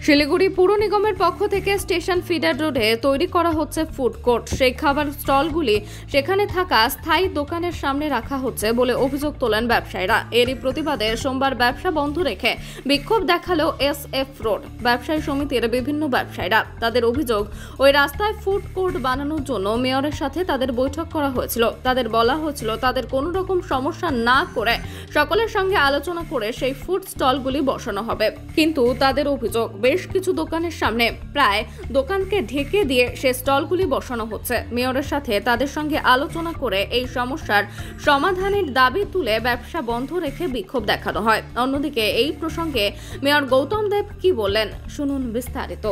শিলিগুড়ি পুর নিগমের পক্ষ থেকে স্টেশন ফিডার রোডে তৈরি করা হচ্ছে ফুড কোর্ট। সেই খাবার স্টলগুলি সেখানে থাকা স্থায়ী দোকানের সামনে রাখা হচ্ছে বলে অভিযোগ তোলেন ব্যবসায়ীরা। এরই প্রতিবাদে সোমবার ব্যবসা বন্ধ রেখে বিক্ষোভ দেখালো SF রোড ব্যবসায়ী সমিতির বিভিন্ন ব্যবসায়ীরা। তাদের অভিযোগ, ওই রাস্তায় ফুড কোর্ট বানানোর জন্য মেয়রের সাথে তাদের বৈঠক করা হয়েছিল। তাদের বলা হয়েছিল তাদের কোনো রকম সমস্যা না করে সকলের সঙ্গে আলোচনা করে সেই ফুড স্টলগুলি বসানো হবে। কিন্তু তাদের অভিযোগ, বেশ কিছু দোকানের সামনে প্রায় দোকানকে ঢেকে দিয়ে সেই স্টলগুলি বসানো হচ্ছে। মেয়রের সাথে তাদের সঙ্গে আলোচনা করে এই সমস্যার সমাধানের দাবি তুলে ব্যবসা বন্ধ রেখে বিক্ষোভ দেখানো হয়। অন্যদিকে এই প্রসঙ্গে মেয়র গৌতম দেব কি বললেন শুনুন বিস্তারিত।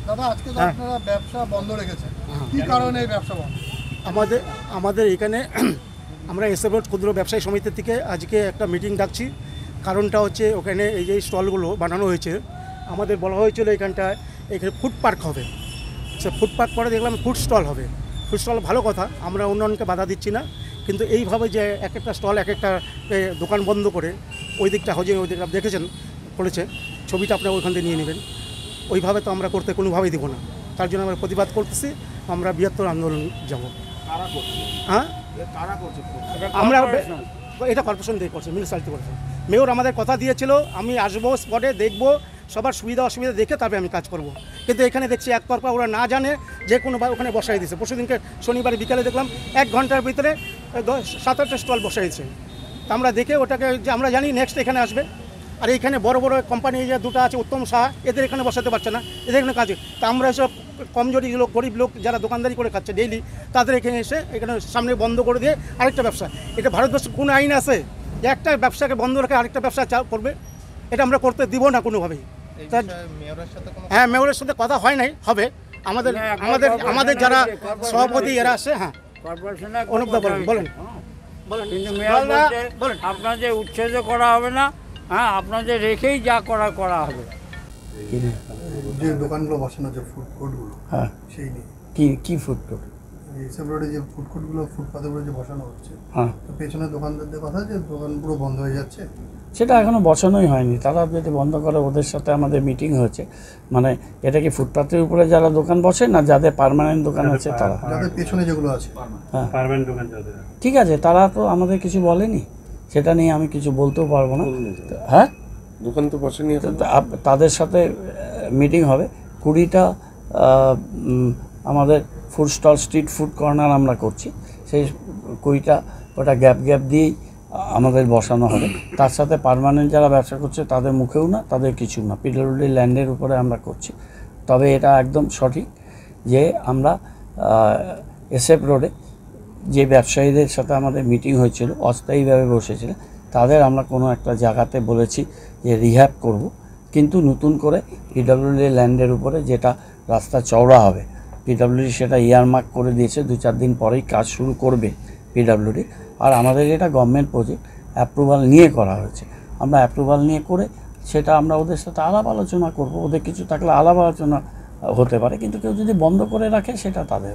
দাদা, আজকে তো আপনারা ব্যবসা বন্ধ রেখেছেন, কি কারণে এই ব্যবসা বন্ধ? আমাদের এখানে আমরা SF রোড ক্ষুদ্র ব্যবসায়ী সমিতি থেকে আজকে একটা মিটিং ডাকছি। কারণটা হচ্ছে ওখানে এই যে স্টলগুলো বানানো হয়েছে, আমাদের বলা হয়েছিল এখানে ফুড পার্ক হবে। সে ফুড পার্ক পরে দেখলাম ফুড স্টল হবে। ফুড স্টল ভালো কথা, আমরা অন্যকে বাধা দিচ্ছি না, কিন্তু এইভাবে যে এক একটা স্টল এক একটা দোকান বন্ধ করে ওই দিকটা হচ্ছে, ওই দিকটা দেখেছেন করেছে, ছবিটা আপনারা ওইখান থেকে নিয়ে নেবেন। ওইভাবে তো আমরা করতে কোনোভাবেই দেবো না। তার জন্য আমরা প্রতিবাদ করতেছি, আমরা বৃহত্তর আন্দোলন যাব। হ্যাঁ, আমরা এটা কর্পোরেশন দিয়ে করছে, মিউনিসিপ্যালিটি করছে। মেয়র আমাদের কথা দিয়েছিল, আমি আসবো স্পটে দেখবো, সবার সুবিধা অসুবিধা দেখে তবে আমি কাজ করব। কিন্তু এখানে দেখছি একতরফা, ওরা না জানে যে কোনো ওখানে বসাই দিয়েছে। পরশুদিনকে শনিবার বিকালে দেখলাম 1 ঘন্টার ভিতরে 7-8টা স্টল বসাইছে। তা আমরা দেখে ওটাকে যে আমরা জানি নেক্সট এখানে আসবে। আর এইখানে বড় বড় কোম্পানি যে দুটো আছে, উত্তম সাহা, এদের এখানে বসাতে পারছে না, এদের এখানে কাজে। তা আমরা এসব কমজোরি লোক, গরিব লোক যারা দোকানদারি করে খাচ্ছে ডেইলি, তাদের এখানে এসে এখানে সামনে বন্ধ করে দিয়ে আরেকটা ব্যবসা। এটা ভারতবর্ষে কোন আইন আছে যে একটা ব্যবসাকে বন্ধ রেখে আরেকটা ব্যবসা করবে? এটা আমরা করতে দিব না কোনোভাবেই। হ্যাঁ, মেয়রের সাথে কথা হয় নাই, হবে। আমাদের যারা সভাপতি এরা আসে, হ্যাঁ, অনুপদা বলেন। আপনাদের উচ্ছেদ করা হবে না, হ্যাঁ, আপনাদের রেখেই যা করা হবে। যে দোকানগুলো বসানো, যে ফুড কোর্টগুলো, হ্যাঁ, সেই নিয়ে কি ফুড কোর্ট? SF রোডে যে ফুড কোর্টগুলো ফুটপাতের উপরে যে বসানো হচ্ছে, হ্যাঁ, তো পেছনে দোকানদারদের কথা যে দোকান পুরো বন্ধ হয়ে যাচ্ছে। সেটা এখনো বসানোই হয়নি। তারা যদি বন্ধ করে, ওদের সাথে আমাদের মিটিং হয়েছে। মানে এটা কি ফুটপাতের উপরে যারা দোকান বসে, না যাদের পার্মানেন্ট দোকান আছে তারা? যাদের পেছনে যেগুলো আছে, হ্যাঁ, পার্মানেন্ট দোকান যাদের, ঠিক আছে, তারা তো আমাদের কিছু বলেনি, সেটা নিয়ে আমি কিছু বলতেও পারবো না। হ্যাঁ, দোকান তো বসেনি, তাদের সাথে মিটিং হবে। 20টা আমাদের food stall, street food corner আমরা করছি, সেই 20টা ওটা গ্যাপ দিয়েই আমাদের বসানো হবে। তার সাথে পার্মানেন্ট যারা ব্যবসা করছে তাদের মুখেও না, তাদের কিছু না, PWD ল্যান্ডের উপরে আমরা করছি। তবে এটা একদম সঠিক যে আমরা SF রোডে যে ব্যবসায়ীদের সাথে আমাদের মিটিং হয়েছিল, অস্থায়ীভাবে বসেছিল, তাদের আমরা কোনো একটা জায়গাতে বলেছি যে রিহ্যাব করব, কিন্তু নতুন করে PWD ল্যান্ডের উপরে যেটা রাস্তা চওড়া হবে, PWD সেটা ইয়ারমার্ক করে দিয়েছে। 2-4 দিন পরেই কাজ শুরু করবে PWD। আর আমাদের এটা গভর্নমেন্ট প্রজেক্ট, অ্যাপ্রুভাল নিয়ে করা হয়েছে। আমরা অ্যাপ্রুভাল নিয়ে করে সেটা আমরা ওদের সাথে আলাপ আলোচনা করব। ওদের কিছু থাকলে আলাপ আলোচনা হতে পারে, কিন্তু কেউ যদি বন্ধ করে রাখে সেটা তাদের।